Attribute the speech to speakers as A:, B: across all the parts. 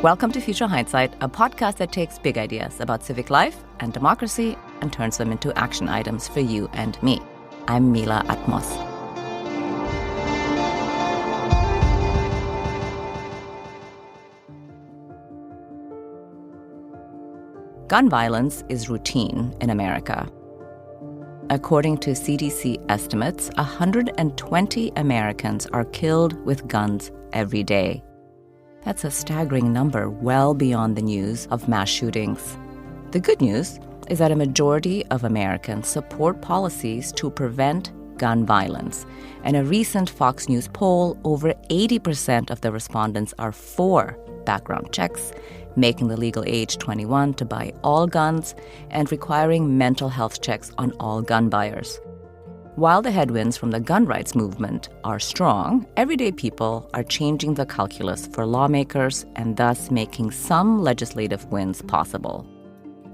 A: Welcome to Future Hindsight, a podcast that takes big ideas about civic life and democracy and turns them into action items for you and me. I'm Mila Atmos. Gun violence is routine in America. According to CDC estimates, 120 Americans are killed with guns every day. That's a staggering number, well beyond the news of mass shootings. The good news is that a majority of Americans support policies to prevent gun violence. In a recent Fox News poll, over 80% of the respondents are for background checks, making the legal age 21 to buy all guns, and requiring mental health checks on all gun buyers. While the headwinds from the gun rights movement are strong, everyday people are changing the calculus for lawmakers and thus making some legislative wins possible.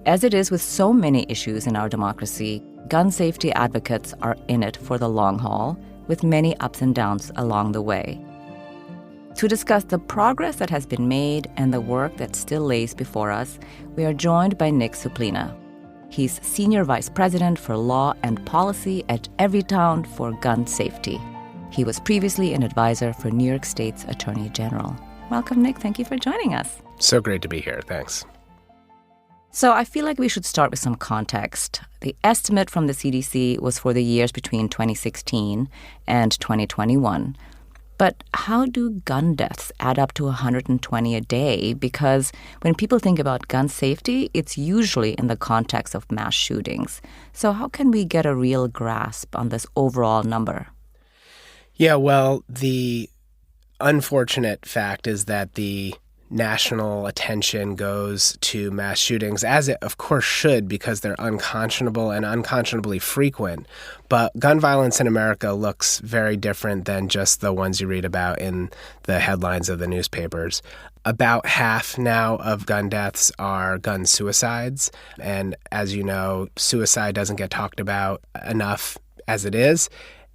A: As it is with so many issues in our democracy, gun safety advocates are in it for the long haul, with many ups and downs along the way. To discuss the progress that has been made and the work that still lays before us, we are joined by Nick Suplina. He's Senior Vice President for Law and Policy at Everytown for Gun Safety. He was previously an advisor for New York State's Attorney General. Welcome, Nick. Thank you for joining us.
B: So great to be here. Thanks.
A: So I feel like we should start with some context. The estimate from the CDC was for the years between 2016 and 2021. But how do gun deaths add up to 120 a day? Because when people think about gun safety, it's usually in the context of mass shootings. So how can we get a real grasp on this overall number?
B: Yeah, well, the unfortunate fact is that the national attention goes to mass shootings, as it of course should, because they're unconscionable and unconscionably frequent. But gun violence in America looks very different than just the ones you read about in the headlines of the newspapers. About half now of gun deaths are gun suicides. And as you know, suicide doesn't get talked about enough as it is.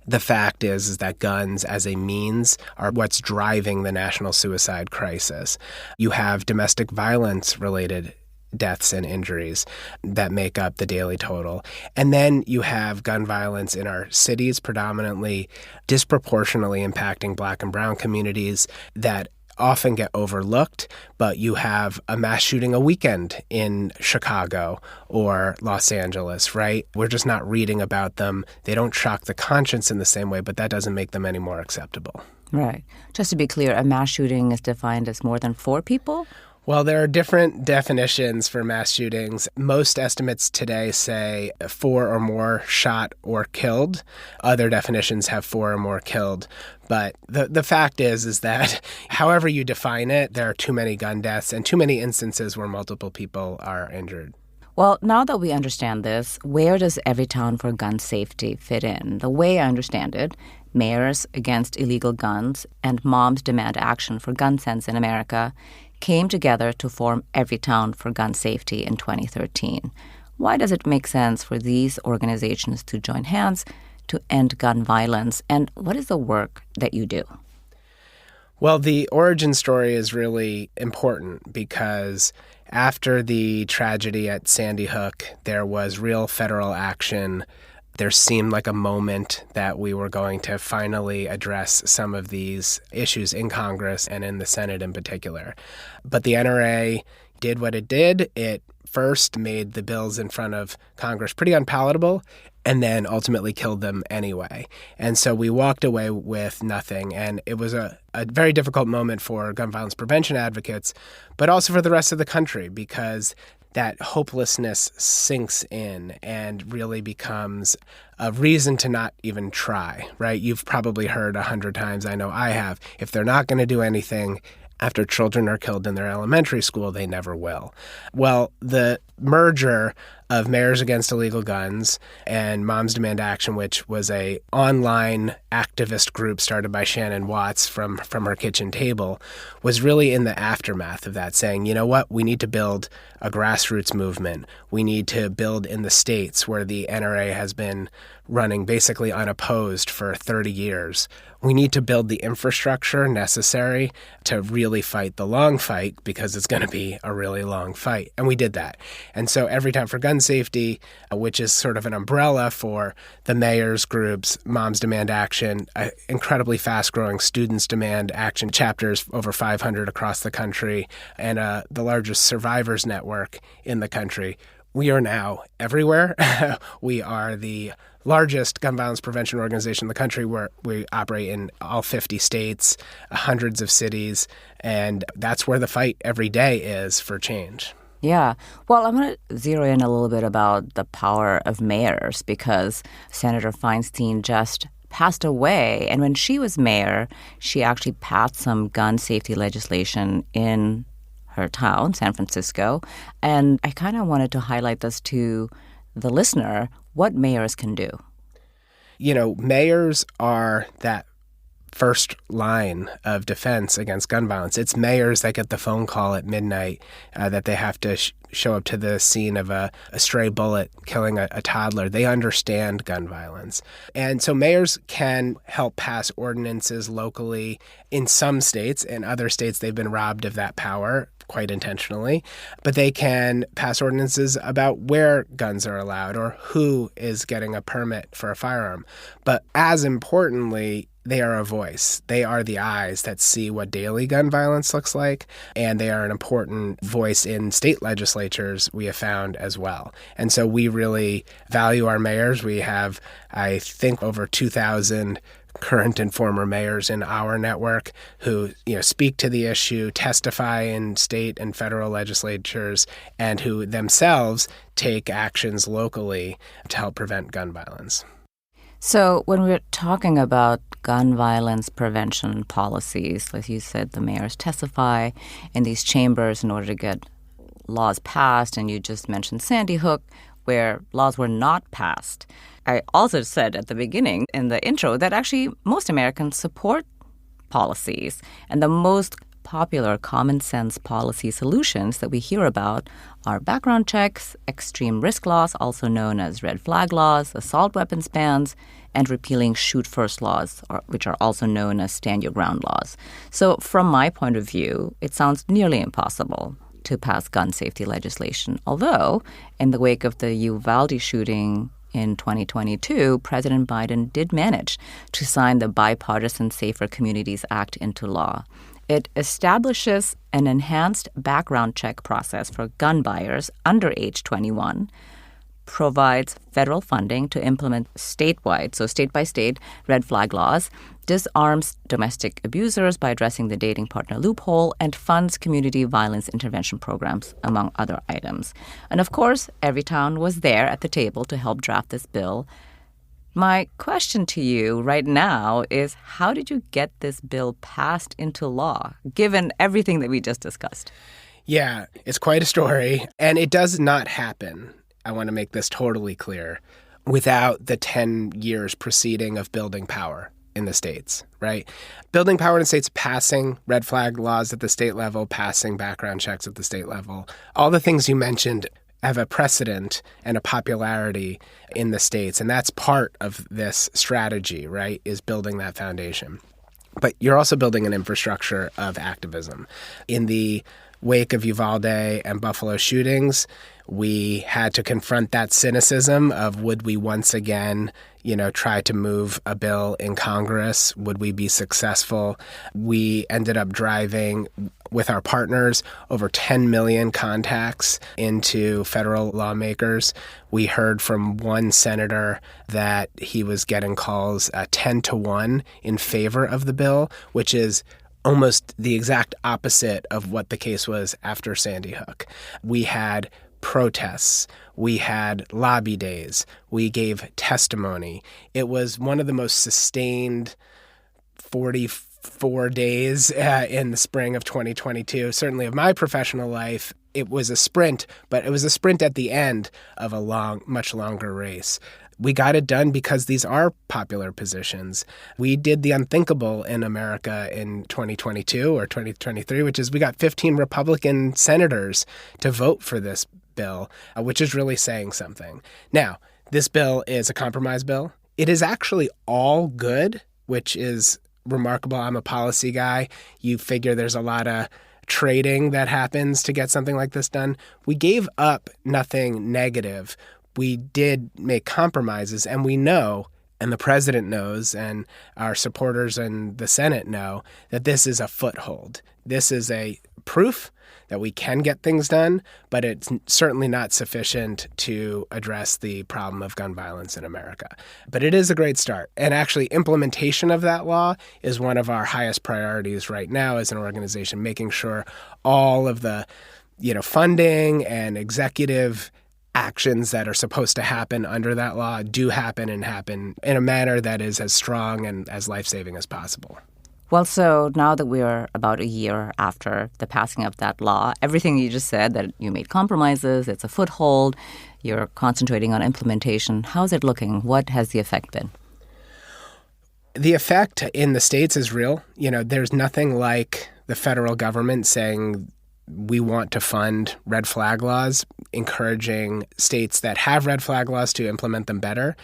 B: The fact is that guns as a means are what's driving the national suicide crisis. You have domestic violence-related deaths and injuries that make up the daily total. And then you have gun violence in our cities, predominantly disproportionately impacting Black and brown communities that often get overlooked, but you have a mass shooting a weekend in Chicago or Los Angeles, right? We're just not reading about them. They don't shock the conscience in the same way, but that doesn't make them any more acceptable.
A: Right. Just to be clear, a mass shooting is defined as more than 4 people?
B: Well, there are different definitions for mass shootings. Most estimates today say 4 or more shot or killed. Other definitions have 4 or more killed. But the fact is that however you define it, there are too many gun deaths and too many instances where multiple people are injured.
A: Well, now that we understand this, where does Everytown for Gun Safety fit in? The way I understand it, Mayors Against Illegal Guns and Moms Demand Action for Gun Sense in America came together to form Everytown for Gun Safety in 2013. Why does it make sense for these organizations to join hands to end gun violence? And what is the work that you do?
B: Well, the origin story is really important because after the tragedy at Sandy Hook, there was real federal action. There seemed like a moment that we were going to finally address some of these issues in Congress and in the Senate in particular. But the NRA did what it did. It first made the bills in front of Congress pretty unpalatable and then ultimately killed them anyway. And so we walked away with nothing. And it was a very difficult moment for gun violence prevention advocates, but also for the rest of the country, because that hopelessness sinks in and really becomes a reason to not even try, right? You've probably heard 100 times, I know I have, if they're not going to do anything after children are killed in their elementary school, they never will. Well, the merger of Mayors Against Illegal Guns and Moms Demand Action, which was a online activist group started by Shannon Watts from her kitchen table, was really in the aftermath of that, saying, you know what, we need to build a grassroots movement. We need to build in the states where the NRA has been running basically unopposed for 30 years. We need to build the infrastructure necessary to really fight the long fight, because it's going to be a really long fight. And we did that. And so Everytown for Gun Safety, which is sort of an umbrella for the mayors groups, Moms Demand Action, incredibly fast-growing Students Demand Action chapters, over 500 across the country, and the largest survivors network in the country. We are now everywhere. We are the largest gun violence prevention organization in the country, where we operate in all 50 states, hundreds of cities, and that's where the fight every day is for change.
A: Yeah. Well, I'm going to zero in a little bit about the power of mayors, because Senator Feinstein just passed away. And when she was mayor, she actually passed some gun safety legislation in her town, San Francisco. And I kind of wanted to highlight this to the listener, what mayors can do.
B: You know, mayors are that first line of defense against gun violence. It's mayors that get the phone call at midnight that they have to show up to the scene of a stray bullet killing a toddler. They understand gun violence. And so mayors can help pass ordinances locally in some states. In other states, they've been robbed of that power quite intentionally. But they can pass ordinances about where guns are allowed or who is getting a permit for a firearm. But as importantly, they are a voice. They are the eyes that see what daily gun violence looks like, and they are an important voice in state legislatures, we have found, as well. And so we really value our mayors. We have, I think, over 2,000 current and former mayors in our network who, speak to the issue, testify in state and federal legislatures, and who themselves take actions locally to help prevent gun violence.
A: So when we're talking about gun violence prevention policies, like you said, the mayors testify in these chambers in order to get laws passed, and you just mentioned Sandy Hook, where laws were not passed. I also said at the beginning in the intro that actually most Americans support policies, and the most popular common sense policy solutions that we hear about are background checks, extreme risk laws, also known as red flag laws, assault weapons bans, and repealing shoot first laws, which are also known as stand your ground laws. So from my point of view, it sounds nearly impossible to pass gun safety legislation. Although, in the wake of the Uvalde shooting in 2022, President Biden did manage to sign the Bipartisan Safer Communities Act into law. It establishes an enhanced background check process for gun buyers under age 21, provides federal funding to implement statewide, so state-by-state, red flag laws, disarms domestic abusers by addressing the dating partner loophole, and funds community violence intervention programs, among other items. And of course, Everytown was there at the table to help draft this bill. My question to you right now is, how did you get this bill passed into law, given everything that we just discussed?
B: Yeah, it's quite a story, and it does not happen, I want to make this totally clear, without the 10 years preceding of building power in the states, right? Building power in the states, passing red flag laws at the state level, passing background checks at the state level, all the things you mentioned have a precedent and a popularity in the states. And that's part of this strategy, right, is building that foundation. But you're also building an infrastructure of activism. In the wake of Uvalde and Buffalo shootings, we had to confront that cynicism of, would we once again, try to move a bill in Congress? Would we be successful? We ended up driving with our partners over 10 million contacts into federal lawmakers. We heard from one senator that he was getting calls 10-1 in favor of the bill, which is almost the exact opposite of what the case was after Sandy Hook. We had protests. We had lobby days. We gave testimony. It was one of the most sustained 40, 4 days in the spring of 2022. Certainly of my professional life, it was a sprint, but it was a sprint at the end of a much longer race. We got it done because these are popular positions. We did the unthinkable in America in 2022 or 2023, which is we got 15 Republican senators to vote for this bill, which is really saying something. Now, this bill is a compromise bill. It is actually all good, which is remarkable. I'm a policy guy. You figure there's a lot of trading that happens to get something like this done. We gave up nothing negative. We did make compromises, and we know, and the president knows, and our supporters in the Senate know, that this is a foothold. This is a proof that we can get things done, but it's certainly not sufficient to address the problem of gun violence in America. But it is a great start. And actually, implementation of that law is one of our highest priorities right now as an organization, making sure all of the funding and executive actions that are supposed to happen under that law do happen and happen in a manner that is as strong and as life-saving as possible.
A: Well, so now that we are about a year after the passing of that law, everything you just said, that you made compromises, it's a foothold, you're concentrating on implementation. How's it looking? What has the effect been?
B: The effect in the states is real. There's nothing like the federal government saying we want to fund red flag laws, encouraging states that have red flag laws to implement them better.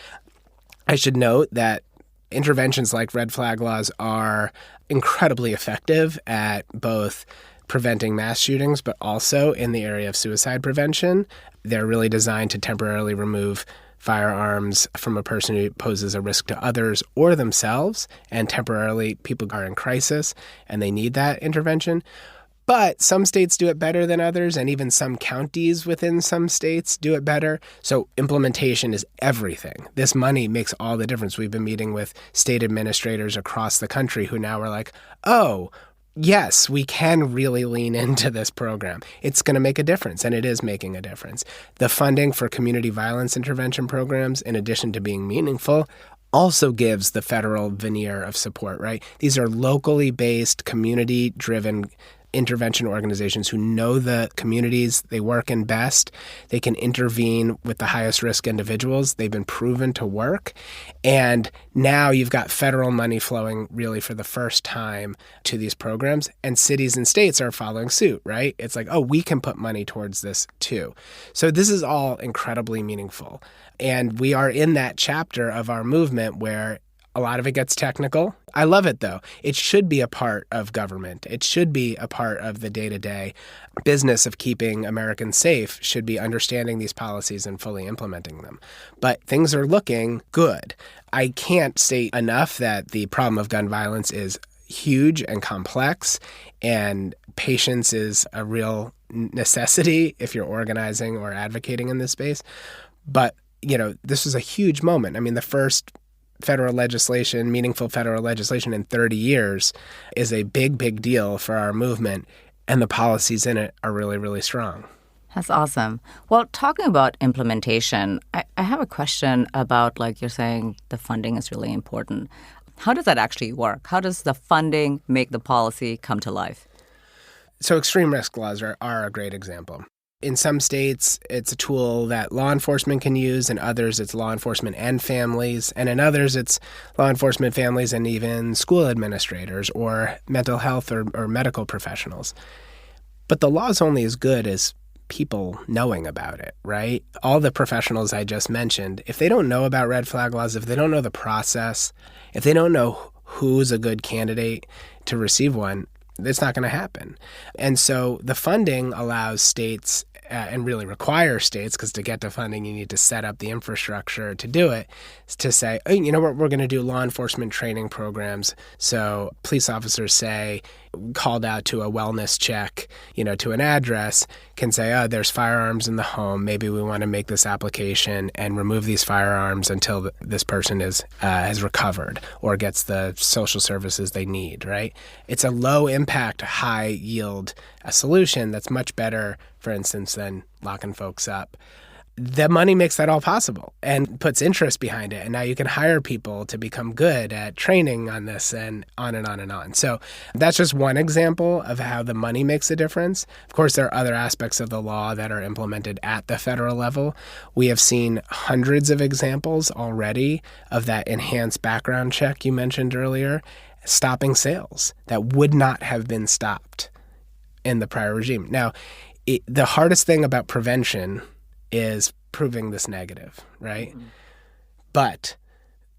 B: I should note that interventions like red flag laws are incredibly effective at both preventing mass shootings, but also in the area of suicide prevention. They're really designed to temporarily remove firearms from a person who poses a risk to others or themselves, and temporarily people are in crisis and they need that intervention. But some states do it better than others, and even some counties within some states do it better. So implementation is everything. This money makes all the difference. We've been meeting with state administrators across the country who now are like, oh, yes, we can really lean into this program. It's going to make a difference, and it is making a difference. The funding for community violence intervention programs, in addition to being meaningful, also gives the federal veneer of support, right? These are locally based, community-driven intervention organizations who know the communities they work in best. They can intervene with the highest risk individuals. They've been proven to work. And now you've got federal money flowing really for the first time to these programs, and cities and states are following suit, right? It's like, oh, we can put money towards this too. So this is all incredibly meaningful. And we are in that chapter of our movement where a lot of it gets technical. I love it, though. It should be a part of government. It should be a part of the day-to-day business of keeping Americans safe, should be understanding these policies and fully implementing them. But things are looking good. I can't state enough that the problem of gun violence is huge and complex, and patience is a real necessity if you're organizing or advocating in this space. But, this is a huge moment. I mean, the first federal legislation, meaningful federal legislation in 30 years is a big, big deal for our movement, and the policies in it are really, really strong.
A: That's awesome. Well, talking about implementation, I have a question about, like you're saying, the funding is really important. How does that actually work? How does the funding make the policy come to life?
B: So extreme risk laws are a great example. In some states, it's a tool that law enforcement can use. In others, it's law enforcement and families. And in others, it's law enforcement, families, and even school administrators or mental health or medical professionals. But the law is only as good as people knowing about it, right? All the professionals I just mentioned, if they don't know about red flag laws, if they don't know the process, if they don't know who's a good candidate to receive one, it's not going to happen. And so the funding allows states and really requires states, because to get the funding, you need to set up the infrastructure to do it, to say, oh, you know what, we're going to do law enforcement training programs. So police officers say, called out to a wellness check, to an address, can say, oh, there's firearms in the home. Maybe we want to make this application and remove these firearms until this person has recovered or gets the social services they need, right? It's a low impact, high yield solution that's much better, for instance, than locking folks up. the money makes that all possible and puts interest behind it. And now you can hire people to become good at training on this and on and on and on. So that's just one example of how the money makes a difference. Of course, there are other aspects of the law that are implemented at the federal level. We have seen hundreds of examples already of that enhanced background check you mentioned earlier, stopping sales that would not have been stopped in the prior regime. Now, the hardest thing about prevention is proving this negative, right? Mm-hmm. But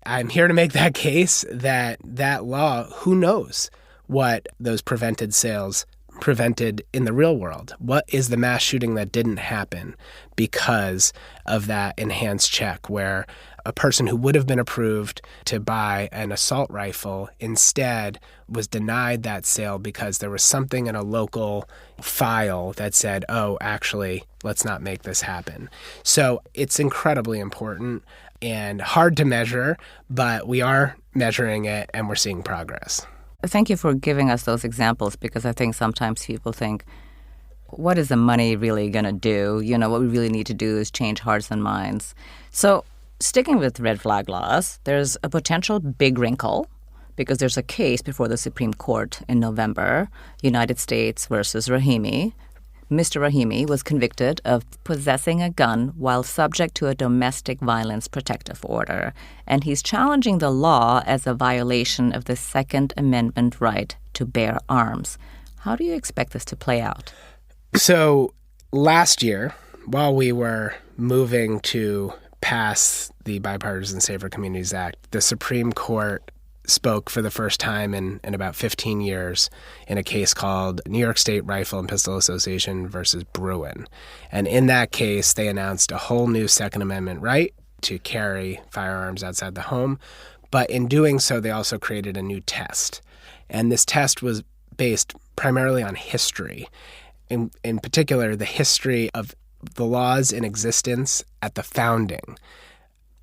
B: I'm here to make that case that law, who knows what those prevented sales prevented in the real world? What is the mass shooting that didn't happen because of that enhanced check where a person who would have been approved to buy an assault rifle instead was denied that sale because there was something in a local file that said, oh, actually, let's not make this happen. So it's incredibly important and hard to measure, but we are measuring it and we're seeing progress.
A: Thank you for giving us those examples, because I think sometimes people think, what is the money really going to do? What we really need to do is change hearts and minds. So sticking with red flag laws, there's a potential big wrinkle because there's a case before the Supreme Court in November, United States versus Rahimi. Mr. Rahimi was convicted of possessing a gun while subject to a domestic violence protective order, and he's challenging the law as a violation of the Second Amendment right to bear arms. How do you expect this to play out?
B: So last year, while we were moving to pass the Bipartisan Safer Communities Act, the Supreme Court spoke for the first time in about 15 years in a case called New York State Rifle and Pistol Association versus Bruin. And in that case, they announced a whole new Second Amendment right to carry firearms outside the home. But in doing so, they also created a new test. And this test was based primarily on history. In particular, the history of the laws in existence at the founding.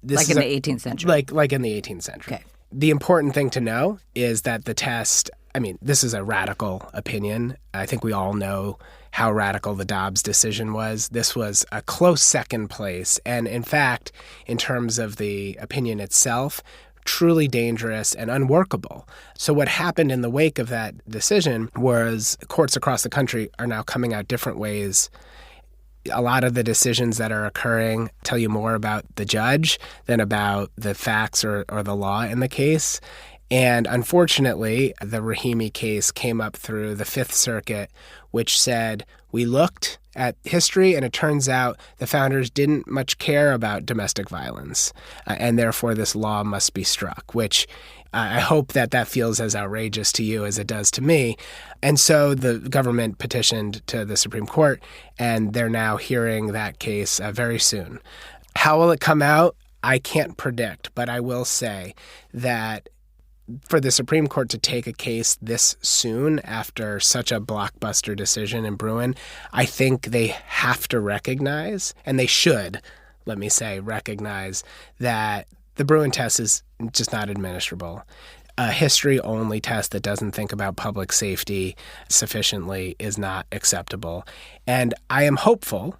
A: Like in the 18th century?
B: Like in the 18th century.
A: Okay.
B: The important thing to know is that the test, this is a radical opinion. I think we all know how radical the Dobbs decision was. This was a close second place. And in fact, in terms of the opinion itself, truly dangerous and unworkable. So what happened in the wake of that decision was courts across the country are now coming out different ways. A lot of the decisions that are occurring tell you more about the judge than about the facts or the law in the case. And unfortunately, the Rahimi case came up through the Fifth Circuit, which said, we looked at history and it turns out the founders didn't much care about domestic violence, and therefore this law must be struck, which I hope that feels as outrageous to you as it does to me. And so the government petitioned to the Supreme Court, and they're now hearing that case very soon. How will it come out? I can't predict, but I will say that for the Supreme Court to take a case this soon after such a blockbuster decision in Bruin, I think they have to recognize, and they should, let me say, recognize that the Bruin test is just not administrable. A history-only test that doesn't think about public safety sufficiently is not acceptable. And I am hopeful,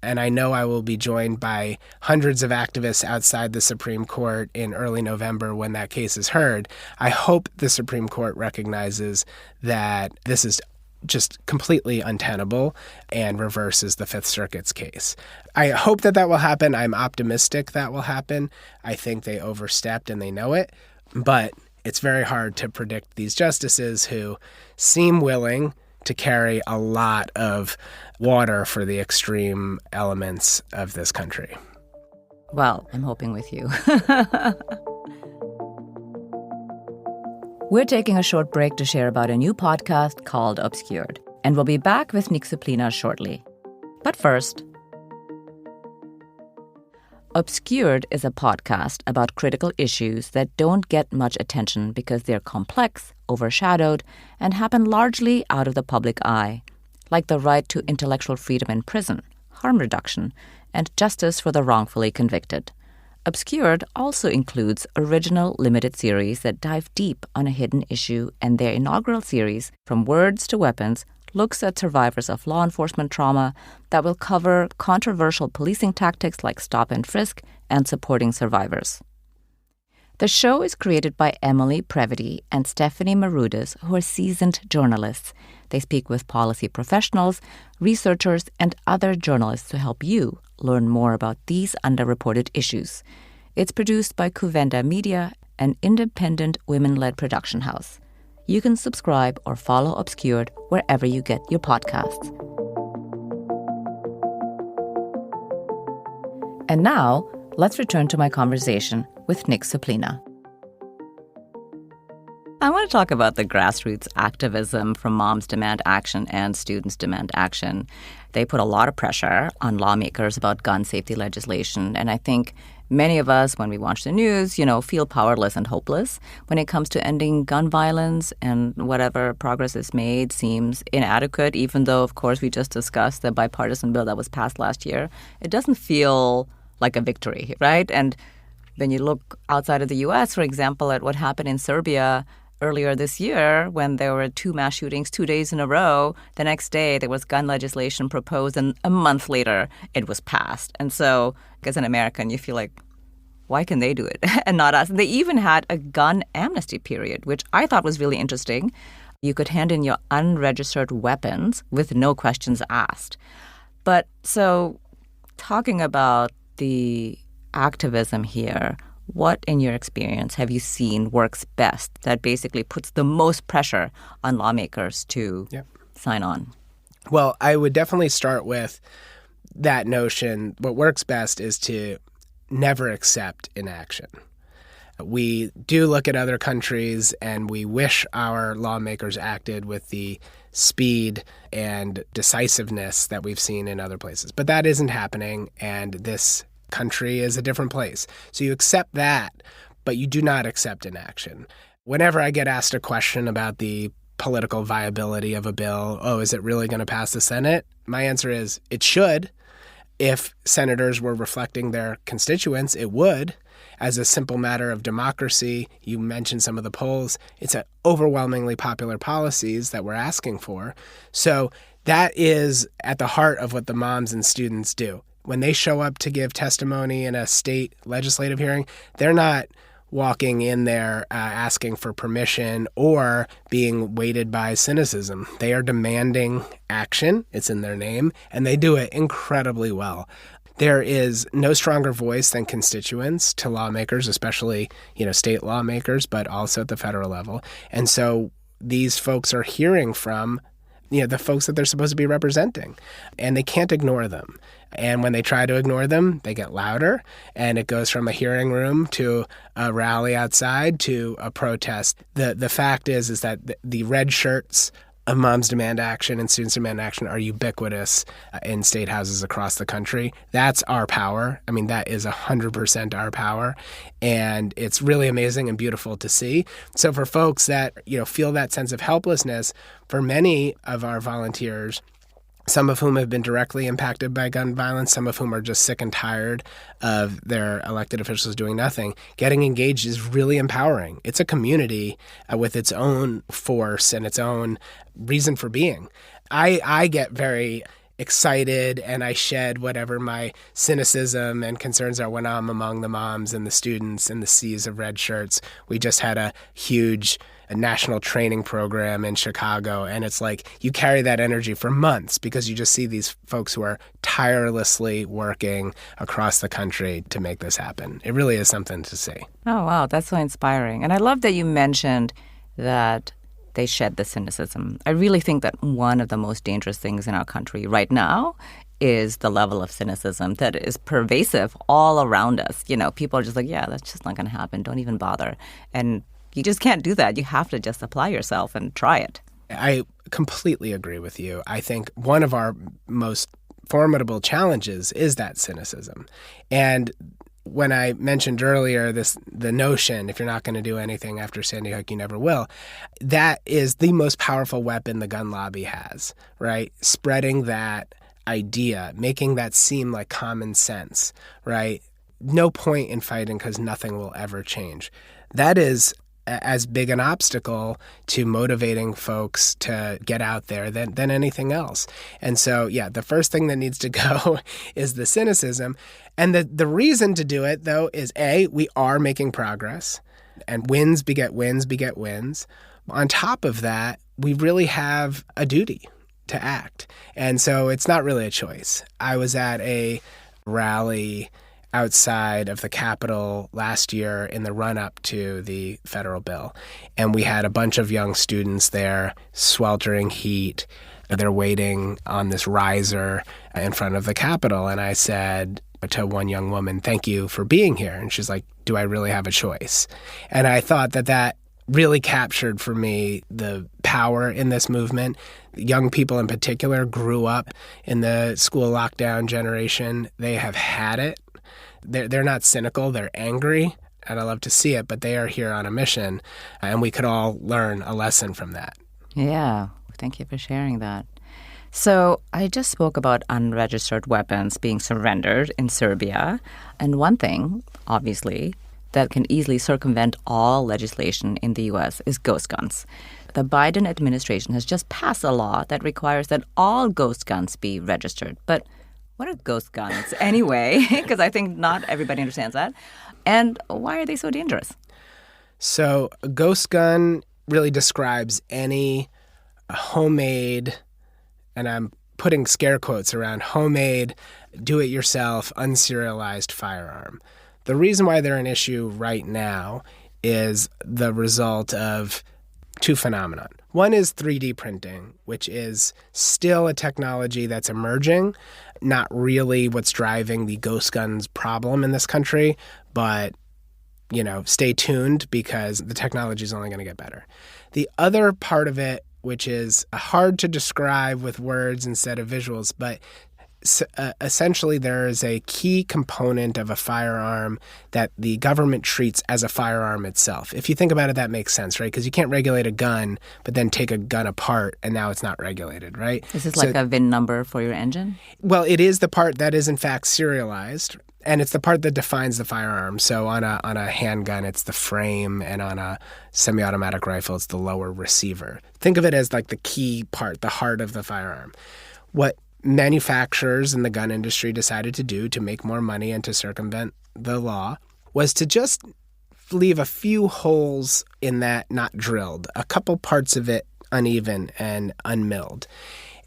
B: and I know I will be joined by hundreds of activists outside the Supreme Court in early November when that case is heard. I hope the Supreme Court recognizes that this is just completely untenable and reverses the Fifth Circuit's case. I hope that will happen. I'm optimistic that will happen. I think they overstepped and they know it, but it's very hard to predict these justices who seem willing to carry a lot of water for the extreme elements of this country.
A: Well, I'm hoping with you. We're taking a short break to share about a new podcast called Obscured, and we'll be back with Nick Suplina shortly. But first, Obscured is a podcast about critical issues that don't get much attention because they're complex, overshadowed, and happen largely out of the public eye, like the right to intellectual freedom in prison, harm reduction, and justice for the wrongfully convicted. Obscured also includes original limited series that dive deep on a hidden issue, and their inaugural series, From Words to Weapons, looks at survivors of law enforcement trauma that will cover controversial policing tactics like stop and frisk and supporting survivors. The show is created by Emily Previty and Stephanie Marudis, who are seasoned journalists. They speak with policy professionals, researchers, and other journalists to help you learn more about these underreported issues. It's produced by Kuvenda Media, an independent women-led production house. You can subscribe or follow Obscured wherever you get your podcasts. And now, let's return to my conversation with Nick Suplina. I want to talk about the grassroots activism from Moms Demand Action and Students Demand Action. They put a lot of pressure on lawmakers about gun safety legislation, and I think many of us, when we watch the news, feel powerless and hopeless when it comes to ending gun violence, and whatever progress is made seems inadequate, even though, of course, we just discussed the bipartisan bill that was passed last year. It doesn't feel like a victory, right? And when you look outside of the U.S., for example, at what happened in Serbia earlier this year when there were 2 mass shootings 2 days in a row, the next day there was gun legislation proposed, and a month later it was passed. And so, as an American, you feel like, why can they do it and not us? And they even had a gun amnesty period, which I thought was really interesting. You could hand in your unregistered weapons with no questions asked. But so, talking about the activism here, what, in your experience, have you seen works best that basically puts the most pressure on lawmakers to sign on?
B: Well, I would definitely start with that notion. What works best is to never accept inaction. We do look at other countries and we wish our lawmakers acted with the speed and decisiveness that we've seen in other places. But that isn't happening, and this country is a different place. So you accept that, but you do not accept inaction. Whenever I get asked a question about the political viability of a bill, is it really going to pass the Senate? My answer is it should. If senators were reflecting their constituents, it would. As a simple matter of democracy, you mentioned some of the polls, it's an overwhelmingly popular policies that we're asking for. So that is at the heart of what the moms and students do. When they show up to give testimony in a state legislative hearing, they're not walking in there asking for permission or being weighted by cynicism. They are demanding action. It's in their name, and they do it incredibly well. There is no stronger voice than constituents to lawmakers, especially, state lawmakers, but also at the federal level. And so these folks are hearing from the folks that they're supposed to be representing, and they can't ignore them. And when they try to ignore them, they get louder, and it goes from a hearing room to a rally outside to a protest. The fact is that the red shirts of Moms Demand Action and Students Demand Action are ubiquitous in state houses across the country. That's our power. I mean, that is 100% our power, and it's really amazing and beautiful to see. So for folks that feel that sense of helplessness, for many of our volunteers, some of whom have been directly impacted by gun violence, some of whom are just sick and tired of their elected officials doing nothing, getting engaged is really empowering. It's a community with its own force and its own reason for being. I get very excited and I shed whatever my cynicism and concerns are when I'm among the moms and the students in the seas of red shirts. We just had a huge national training program in Chicago, and it's like you carry that energy for months because you just see these folks who are tirelessly working across the country to make this happen. It really is something to see.
A: Oh, wow. That's so inspiring. And I love that you mentioned that they shed the cynicism. I really think that one of the most dangerous things in our country right now is the level of cynicism that is pervasive all around us. People are just like, yeah, that's just not going to happen. Don't even bother. And you just can't do that. You have to just apply yourself and try it.
B: I completely agree with you. I think one of our most formidable challenges is that cynicism. And when I mentioned earlier the notion, if you're not going to do anything after Sandy Hook, you never will, that is the most powerful weapon the gun lobby has, right? Spreading that idea, making that seem like common sense, right? No point in fighting because nothing will ever change. That is as big an obstacle to motivating folks to get out there than anything else. And so, yeah, the first thing that needs to go is the cynicism. And the reason to do it, though, is we are making progress, and wins beget wins beget wins. On top of that, we really have a duty to act. And so it's not really a choice. I was at a rally outside of the Capitol last year in the run-up to the federal bill. And we had a bunch of young students there, sweltering heat. They're waiting on this riser in front of the Capitol. And I said to one young woman, "Thank you for being here." And she's like, "Do I really have a choice?" And I thought that really captured for me the power in this movement. Young people in particular grew up in the school lockdown generation. They have had it. They're not cynical, they're angry, and I love to see it, but they are here on a mission, and we could all learn a lesson from that.
A: Yeah, thank you for sharing that. So I just spoke about unregistered weapons being surrendered in Serbia, and one thing, obviously, that can easily circumvent all legislation in the U.S. is ghost guns. The Biden administration has just passed a law that requires that all ghost guns be registered, but what are ghost guns anyway? Because I think not everybody understands that. And why are they so dangerous?
B: So a ghost gun really describes any homemade, and I'm putting scare quotes around homemade, do-it-yourself, unserialized firearm. The reason why they're an issue right now is the result of two phenomena. One is 3D printing, which is still a technology that's emerging, not really what's driving the ghost guns problem in this country, but, stay tuned because the technology is only going to get better. The other part of it, which is hard to describe with words instead of visuals, but essentially there is a key component of a firearm that the government treats as a firearm itself. If you think about it, that makes sense, right? Because you can't regulate a gun, but then take a gun apart and now it's not regulated, right?
A: Is this like a VIN number for your engine?
B: Well, it is the part that is in fact serialized, and it's the part that defines the firearm. So on a handgun, it's the frame, and on a semi-automatic rifle, it's the lower receiver. Think of it as like the key part, the heart of the firearm. What manufacturers in the gun industry decided to do to make more money and to circumvent the law was to just leave a few holes in that not drilled, a couple parts of it uneven and unmilled.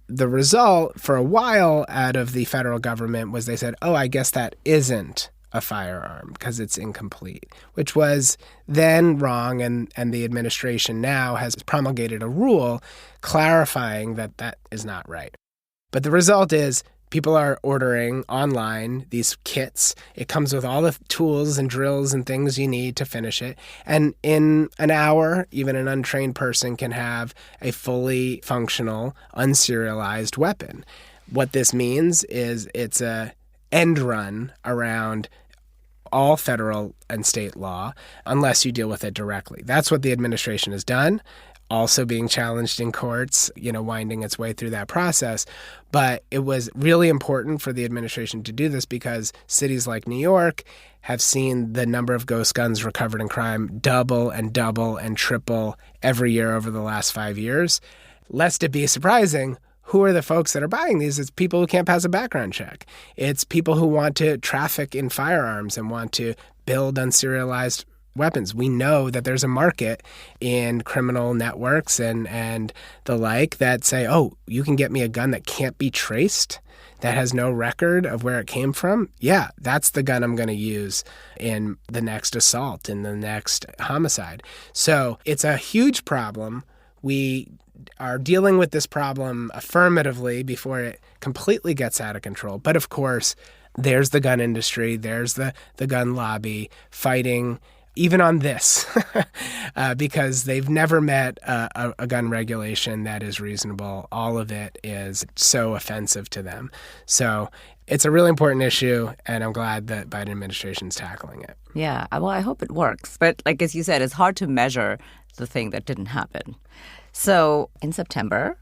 B: The result for a while out of the federal government was they said, I guess that isn't a firearm because it's incomplete, which was then wrong. And the administration now has promulgated a rule clarifying that is not right. But the result is people are ordering online these kits. It comes with all the tools and drills and things you need to finish it. And in an hour, even an untrained person can have a fully functional, unserialized weapon. What this means is it's a end run around all federal and state law unless you deal with it directly. That's what the administration has done. Also being challenged in courts, winding its way through that process. But it was really important for the administration to do this because cities like New York have seen the number of ghost guns recovered in crime double and triple every year over the last 5 years. Lest it be surprising, who are the folks that are buying these? It's people who can't pass a background check. It's people who want to traffic in firearms and want to build unserialized weapons. We know that there's a market in criminal networks and the like that say, you can get me a gun that can't be traced, that has no record of where it came from. Yeah, that's the gun I'm going to use in the next assault, in the next homicide. So it's a huge problem. We are dealing with this problem affirmatively before it completely gets out of control. But of course, there's the gun industry, there's the gun lobby fighting even on this, because they've never met a gun regulation that is reasonable. All of it is so offensive to them. So it's a really important issue, and I'm glad that Biden administration's tackling it.
A: Yeah, well, I hope it works. But as you said, it's hard to measure the thing that didn't happen. So in September,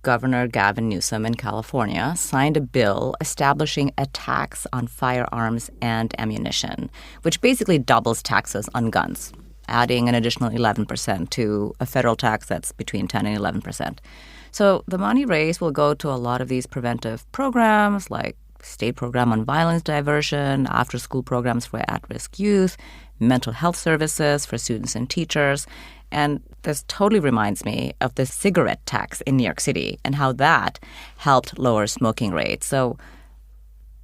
A: Governor Gavin Newsom in California signed a bill establishing a tax on firearms and ammunition, which basically doubles taxes on guns. adding an additional 11% to a federal tax that's between 10 and 11%. So the money raised will go to a lot of these preventive programs like state program on violence diversion, after-school programs for at-risk youth, mental health services for students and teachers. And this totally reminds me of the cigarette tax in New York City and how that helped lower smoking rates. So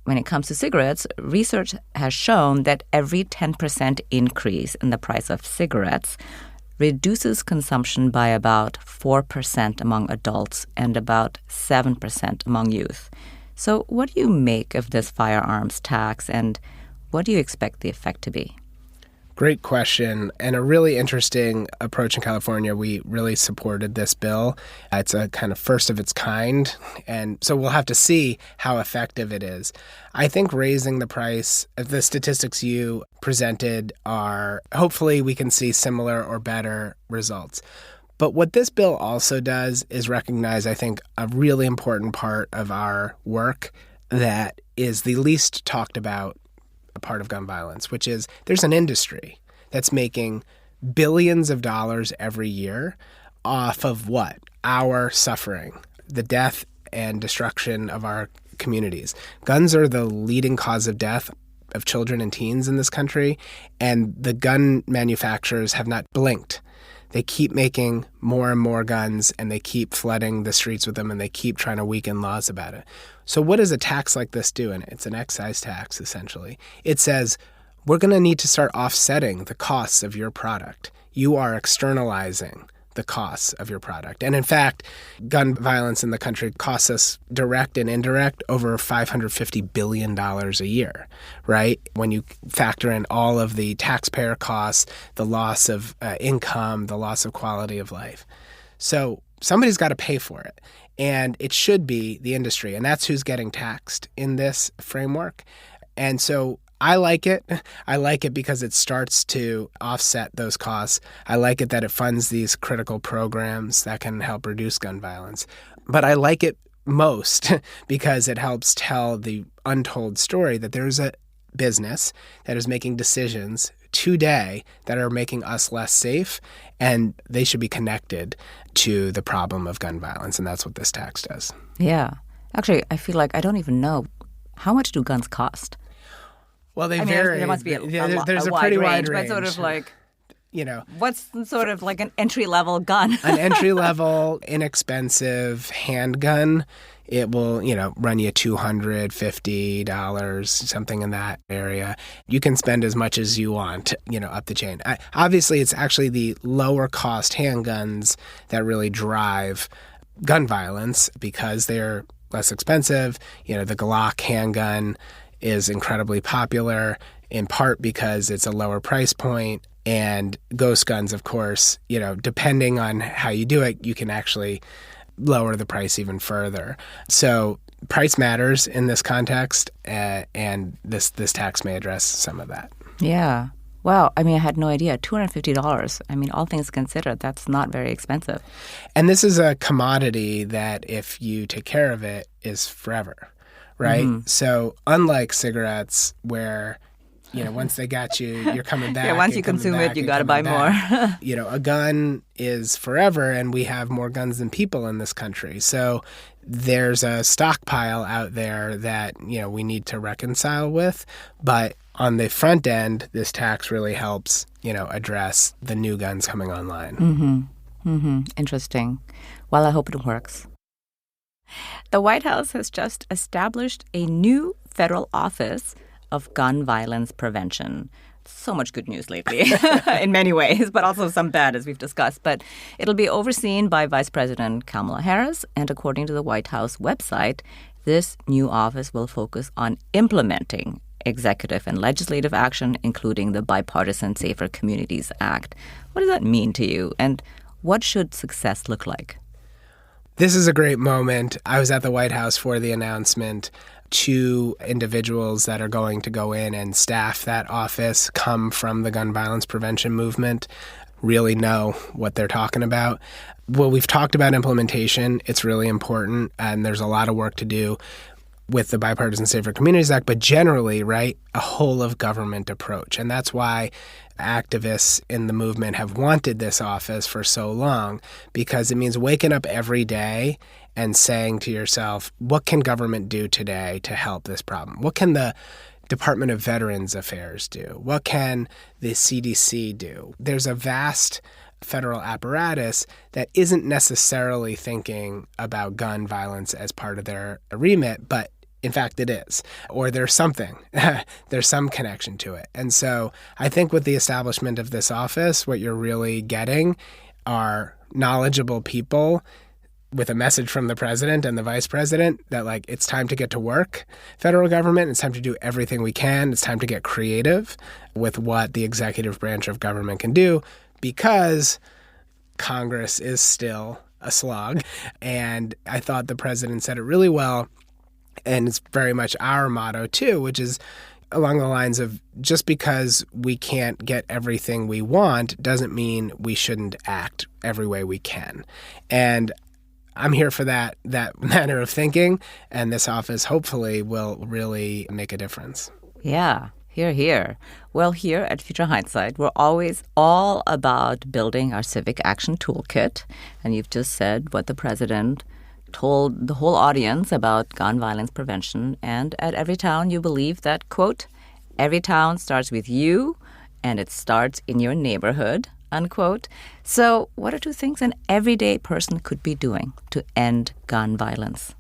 A: when it comes to cigarettes, research has shown that every 10% increase in the price of cigarettes reduces consumption by about 4% among adults and about 7% among youth. So what do you make of this firearms tax, and what do you expect the effect to be?
B: Great question, and a really interesting approach in California. We really supported this bill. It's a kind of first of its kind, and so we'll have to see how effective it is. I think raising the price, the statistics you presented are, hopefully we can see similar or better results. But what this bill also does is recognize, I think, a really important part of our work that is the least talked about a part of gun violence, which is there's an industry that's making billions of dollars every year off of what? Our suffering, the death and destruction of our communities. Guns are the leading cause of death of children and teens in this country, and the gun manufacturers have not blinked. They keep making more and more guns, and they keep flooding the streets with them, and they keep trying to weaken laws about it. So what does a tax like this do? And it's an excise tax, essentially. It says, we're going to need to start offsetting the costs of your product. You are externalizing the costs of your product. And in fact, gun violence in the country costs us direct and indirect over $550 billion a year, right? When you factor in all of the taxpayer costs, the loss of income, the loss of quality of life. So somebody's got to pay for it. And it should be the industry. And that's who's getting taxed in this framework. And so I like it. I like it because it starts to offset those costs. I like it that it funds these critical programs that can help reduce gun violence. But I like it most because it helps tell the untold story that there's a business that is making decisions today that are making us less safe, and they should be connected to the problem of gun violence, and that's what this tax does.
A: Yeah. Actually, I feel like I don't even know, how much do guns cost?
B: Well, they vary.
A: There must be
B: there's
A: a
B: pretty
A: wide
B: wide
A: range.
B: range.
A: But sort of like,
B: you
A: what's sort of like an entry-level gun?
B: An entry-level, inexpensive handgun, it will, run you $250, something in that area. You can spend as much as you want, up the chain. Obviously, it's actually the lower-cost handguns that really drive gun violence because they're less expensive. The Glock handgun is incredibly popular, in part because it's a lower price point. And ghost guns, of course, depending on how you do it, you can actually lower the price even further. So price matters in this context, and this tax may address some of that.
A: Yeah. Wow. I had no idea. $250. All things considered, that's not very expensive.
B: And this is a commodity that if you take care of it is forever, right? Mm-hmm. So unlike cigarettes where once they got you, you're coming back.
A: Yeah, once you consume it, you got to buy more.
B: A gun is forever, and we have more guns than people in this country. So there's a stockpile out there that, we need to reconcile with. But on the front end, this tax really helps, address the new guns coming online.
A: Mm-hmm. Mm-hmm. Interesting. Well, I hope it works. The White House has just established a new federal office of gun violence prevention. So much good news lately in many ways, but also some bad, as we've discussed. But it'll be overseen by Vice President Kamala Harris. And according to the White House website, this new office will focus on implementing executive and legislative action, including the Bipartisan Safer Communities Act. What does that mean to you? And what should success look like?
B: This is a great moment. I was at the White House for the announcement. 2 individuals that are going to go in and staff that office come from the gun violence prevention movement, really know what they're talking about. Well, we've talked about implementation. It's really important, and there's a lot of work to do. with the Bipartisan Safer Communities Act, but generally, right, a whole of government approach. And that's why activists in the movement have wanted this office for so long, because it means waking up every day and saying to yourself, what can government do today to help this problem? What can the Department of Veterans Affairs do? What can the CDC do? There's a vast federal apparatus that isn't necessarily thinking about gun violence as part of their remit, but in fact it is. Or there's something. There's some connection to it. And so I think with the establishment of this office, what you're really getting are knowledgeable people with a message from the president and the vice president that, like, it's time to get to work, federal government. It's time to do everything we can. It's time to get creative with what the executive branch of government can do, because Congress is still a slog. And I thought the president said it really well, and it's very much our motto too, which is along the lines of, just because we can't get everything we want doesn't mean we shouldn't act every way we can. And I'm here for that manner of thinking, and this office hopefully will really make a difference.
A: Yeah, hear, hear. Well, here at Future Hindsight, we're always all about building our civic action toolkit, and you've just said what the president told the whole audience about gun violence prevention. And at Everytown, you believe that, quote, every town starts with you, and it starts in your neighborhood, unquote. So what are two things an everyday person could be doing to end gun violence?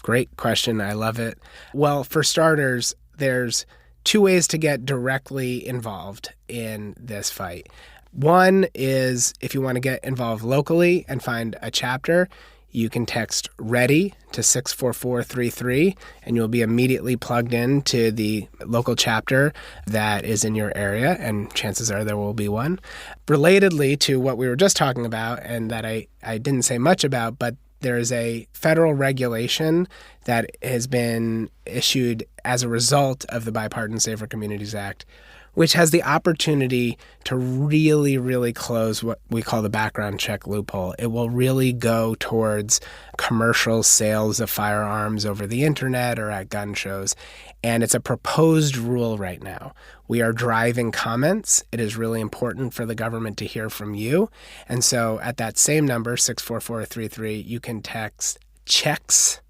B: Great question. I love it. Well, for starters, there's two ways to get directly involved in this fight. One is, if you want to get involved locally and find a chapter, you can text READY to 64433, and you'll be immediately plugged in to the local chapter that is in your area, and chances are there will be one. Relatedly to what we were just talking about, and that I didn't say much about, but there is a federal regulation that has been issued as a result of the Bipartisan Safer Communities Act, which has the opportunity to really, really close what we call the background check loophole. It will really go towards commercial sales of firearms over the internet or at gun shows. And it's a proposed rule right now. We are driving comments. It is really important for the government to hear from you. And so at that same number, 64433, you can text CHECKS,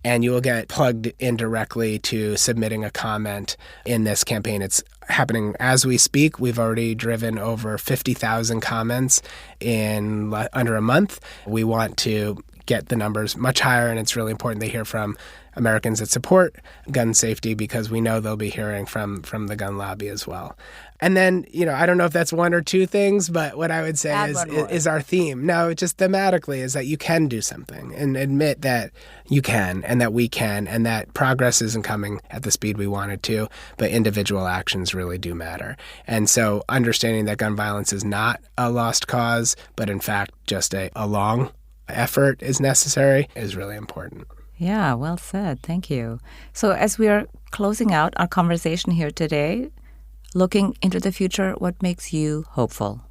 B: and you will get plugged in directly to submitting a comment in this campaign. It's happening as we speak. We've already driven over 50,000 comments in under a month. We want to get the numbers much higher, and it's really important they hear from Americans that support gun safety, because we know they'll be hearing from the gun lobby as well. And then, I don't know if that's one or two things, but what I would say is our theme. No, just thematically is that you can do something, and admit that you can, and that we can, and that progress isn't coming at the speed we want it to, but individual actions really do matter. And so understanding that gun violence is not a lost cause, but in fact just a long effort is necessary, is really important.
A: Yeah, well said. Thank you. So as we are closing out our conversation here today, looking into the future, what makes you hopeful?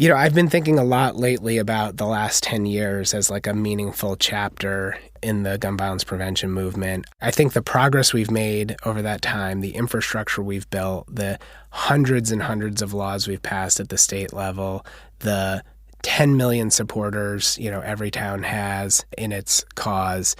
B: I've been thinking a lot lately about the last 10 years as like a meaningful chapter in the gun violence prevention movement. I think the progress we've made over that time, the infrastructure we've built, the hundreds and hundreds of laws we've passed at the state level, the 10 million supporters, Everytown has in its cause,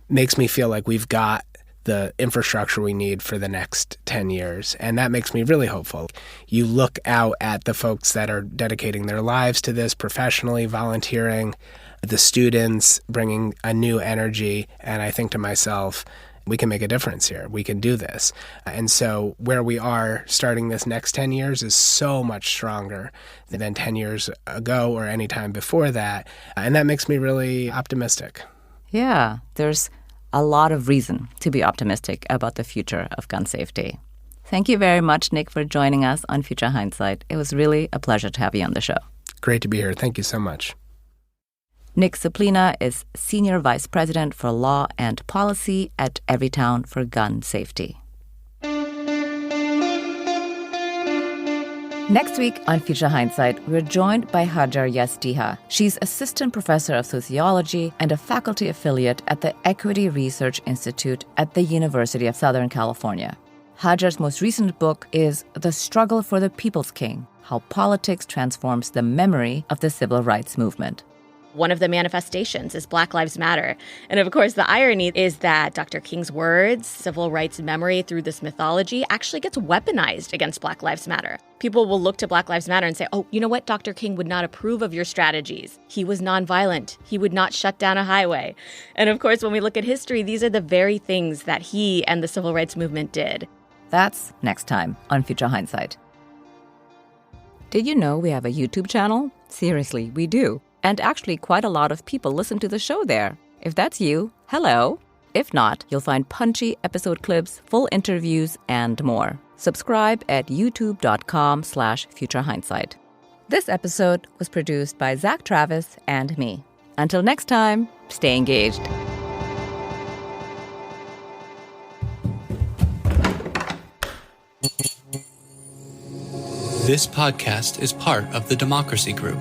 B: makes me feel like we've got the infrastructure we need for the next 10 years. And that makes me really hopeful. You look out at the folks that are dedicating their lives to this professionally, volunteering, the students bringing a new energy, and I think to myself, we can make a difference here. We can do this. And so where we are starting this next 10 years is so much stronger than 10 years ago or any time before that. And that makes me really optimistic.
A: Yeah, there's a lot of reason to be optimistic about the future of gun safety. Thank you very much, Nick, for joining us on Future Hindsight. It was really a pleasure to have you on the show.
B: Great to be here. Thank you so much.
A: Nick Suplina is Senior Vice President for Law and Policy at Everytown for Gun Safety. Next week on Future Hindsight, we're joined by Hajar Yazdiha. She's assistant professor of sociology and a faculty affiliate at the Equity Research Institute at the University of Southern California. Hajar's most recent book is The Struggle for the People's King: How Politics Transforms the Memory of the Civil Rights Movement.
C: One of the manifestations is Black Lives Matter. And of course, the irony is that Dr. King's words, civil rights memory through this mythology, actually gets weaponized against Black Lives Matter. People will look to Black Lives Matter and say, oh, you know what? Dr. King would not approve of your strategies. He was nonviolent. He would not shut down a highway. And of course, when we look at history, these are the very things that he and the civil rights movement did.
A: That's next time on Future Hindsight. Did you know we have a YouTube channel? Seriously, we do. And actually, quite a lot of people listen to the show there. If that's you, hello. If not, you'll find punchy episode clips, full interviews, and more. Subscribe at youtube.com/futurehindsight. This episode was produced by Zach Travis and me. Until next time, stay engaged.
D: This podcast is part of the Democracy Group,